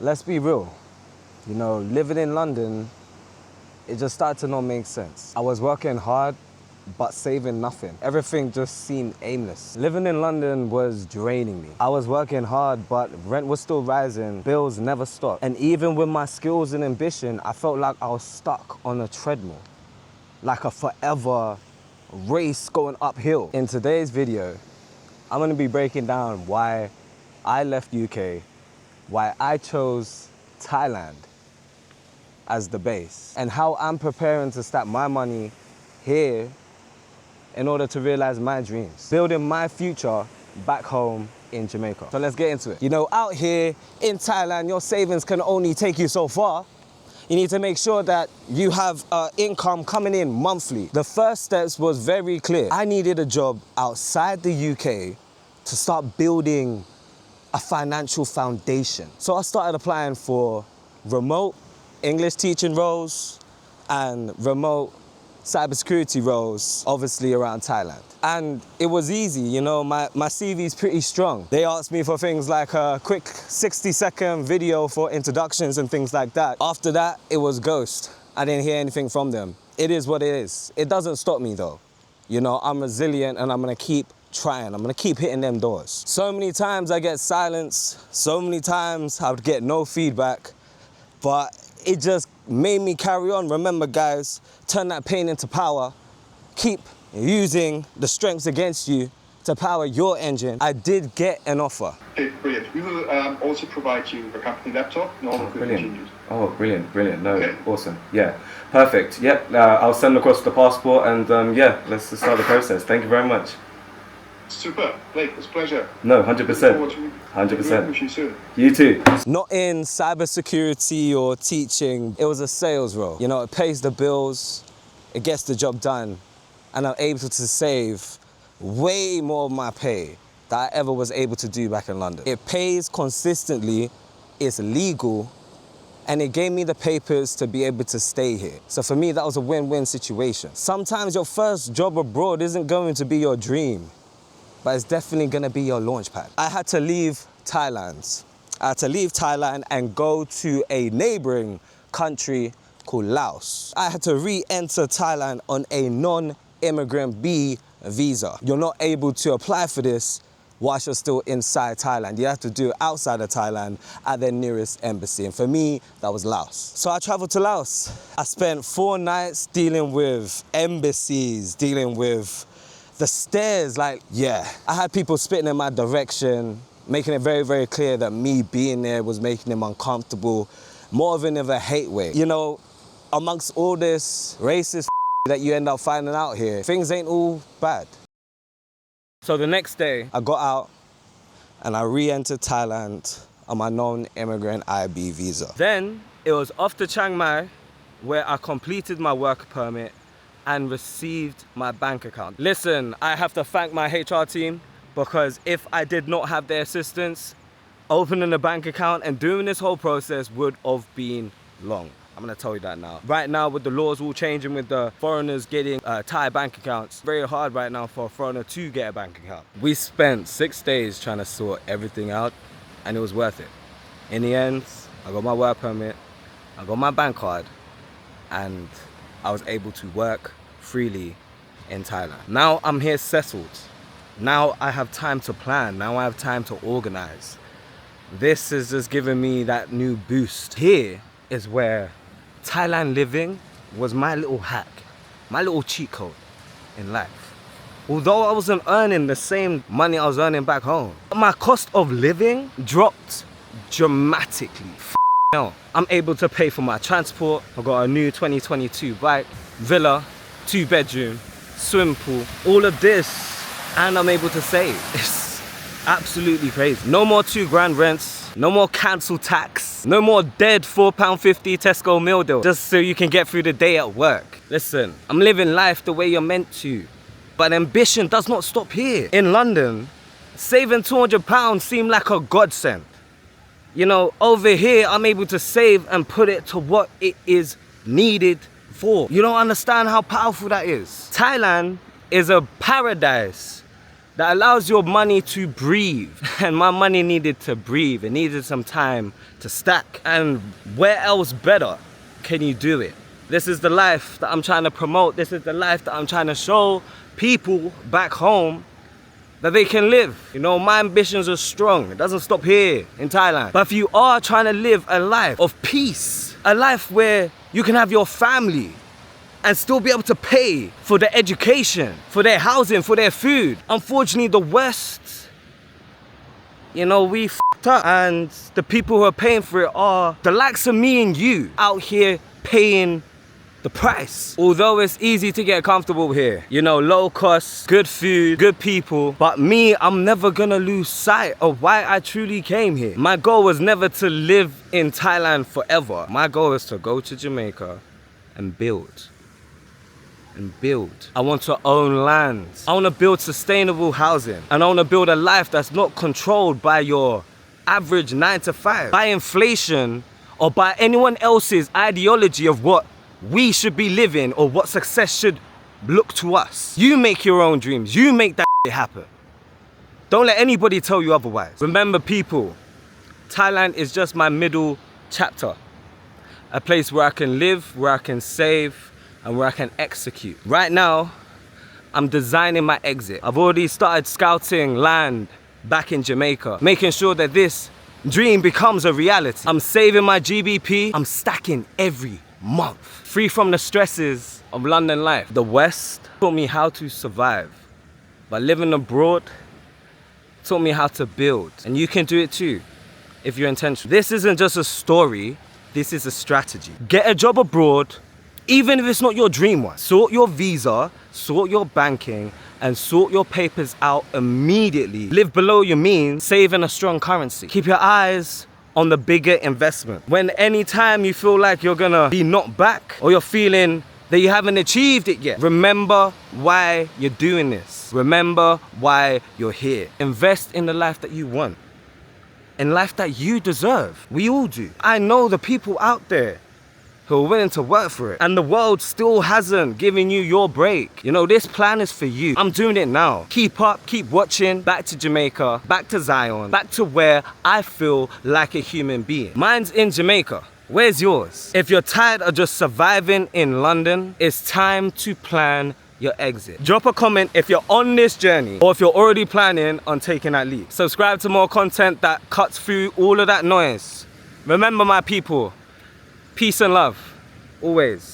Let's be real, you know, living in London, it just started to not make sense. I was working hard, but saving nothing. Everything just seemed aimless. Living in London was draining me. I was working hard, but rent was still rising, bills never stopped. And even with my skills and ambition, I felt like I was stuck on a treadmill, like a forever race going uphill. In today's video, I'm gonna be breaking down why I left UK, why I chose Thailand as the base, and how I'm preparing to stack my money here in order to realize my dreams, building my future back home in Jamaica. So let's get into it. You know, out here in Thailand, your savings can only take you so far. You need to make sure that you have income coming in monthly. The first steps was very clear. I needed a job outside the UK to start building a financial foundation. So I started applying for remote English teaching roles and remote cybersecurity roles, obviously around Thailand. And it was easy, you know, my CV is pretty strong. They asked me for things like a quick 60-second video for introductions and things like that. After that, it was ghost. I didn't hear anything from them. It is what it is. It doesn't stop me though. You know, I'm resilient and I'm gonna keep trying. I'm gonna keep hitting them doors. So many times I get silence, so many times I would get no feedback, but it just made me carry on. Remember guys, turn that pain into power. Keep using the strengths against you to power your engine. I did get an offer. Okay, brilliant. We will also provide you a company laptop and all the equipment you need. Oh, brilliant, brilliant. No, Okay. awesome. Yeah, perfect. Yep, I'll send across the passport and yeah, let's start the process. Thank you very much. Super. Blake, it's a pleasure. No, Looking 100%. forward to 100%. working with you soon. You too. Not in cybersecurity or teaching, it was a sales role. You know, it pays the bills, it gets the job done, and I'm able to save way more of my pay that I ever was able to do back in London. It pays consistently, it's legal, and it gave me the papers to be able to stay here. So for me, that was a win-win situation. Sometimes your first job abroad isn't going to be your dream, but it's definitely gonna be your launch pad. I had to leave Thailand. I had to leave Thailand and go to a neighboring country called Laos. I had to re-enter Thailand on a non-immigrant B visa. You're not able to apply for this whilst you're still inside Thailand. You have to do it outside of Thailand at their nearest embassy. And for me, that was Laos. So I traveled to Laos. I spent 4 nights dealing with embassies, dealing with the stairs, like, yeah. I had people spitting in my direction, making it very, very clear that me being there was making them uncomfortable, more of a hate way. You know, amongst all this racist that you end up finding out here, things ain't all bad. So the next day, I got out and I re-entered Thailand on my non-immigrant IB visa. Then it was off to Chiang Mai, where I completed my work permit and received my bank account. Listen, I have to thank my HR team, because if I did not have their assistance, opening a bank account and doing this whole process would have been long. I'm gonna tell you that now. Right now, with the laws all changing, with the foreigners getting Thai bank accounts, very hard right now for a foreigner to get a bank account. We spent 6 days trying to sort everything out, and it was worth it. In the end, I got my work permit, I got my bank card, and I was able to work freely in Thailand. Now I'm here settled. Now I have time to plan. Now I have time to organize. This is just giving me that new boost. Here is where Thailand living was my little hack, my little cheat code in life. Although I wasn't earning the same money I was earning back home, my cost of living dropped dramatically. Now, I'm able to pay for my transport. I got a new 2022 bike, villa, 2-bedroom, swimming pool, all of this, and I'm able to save. It's absolutely crazy. No more £2 rents, no more council tax, no more dead £4.50 Tesco meal deal just so you can get through the day at work. Listen, I'm living life the way you're meant to, but ambition does not stop here. In London, saving £200 seemed like a godsend. You know, over here, I'm able to save and put it to what it is needed for. You don't understand how powerful that is. Thailand is a paradise that allows your money to breathe. And my money needed to breathe. It needed some time to stack. And where else better can you do it? This is the life that I'm trying to promote. This is the life that I'm trying to show people back home that they can live. You know, my ambitions are strong. It doesn't stop here in Thailand. But if you are trying to live a life of peace, a life where you can have your family and still be able to pay for their education, for their housing, for their food. Unfortunately, the West, you know, we f***ed up, and the people who are paying for it are the likes of me and you out here paying the price. Although it's easy to get comfortable here, you know, low cost, good food, good people, but me, I'm never gonna lose sight of why I truly came here. My goal was never to live in Thailand forever. My goal is to go to Jamaica and build. I want to own land. I want to build sustainable housing. And I want to build a life that's not controlled by your average 9 to 5, by inflation, or by anyone else's ideology of what we should be living or what success should look to us. You make your own dreams. You make that happen. Don't let anybody tell you otherwise. Remember, people, Thailand is just my middle chapter. A place where I can live, where I can save, and where I can execute. Right now, I'm designing my exit. I've already started scouting land back in Jamaica, making sure that this dream becomes a reality. I'm saving my GBP. I'm stacking every month. Free from the stresses of London life. The West taught me how to survive, but living abroad taught me how to build. And you can do it too, if you're intentional. This isn't just a story, this is a strategy. Get a job abroad, even if it's not your dream one. Sort your visa, sort your banking, and sort your papers out immediately. Live below your means, save in a strong currency. Keep your eyes on the bigger investment. When anytime you feel like you're gonna be knocked back, or you're feeling that you haven't achieved it yet, remember why you're doing this. Remember why you're here. Invest in the life that you want, in life that you deserve. We all do. I know the people out there who are willing to work for it, and the world still hasn't given you your break. You know, this plan is for you. I'm doing it now. Keep up, keep watching. Back to Jamaica, back to Zion, back to where I feel like a human being. Mine's in Jamaica. Where's yours? If you're tired of just surviving in London, it's time to plan your exit. Drop a comment if you're on this journey, or if you're already planning on taking that leap. Subscribe to more content that cuts through all of that noise. Remember, my people, peace and love, always.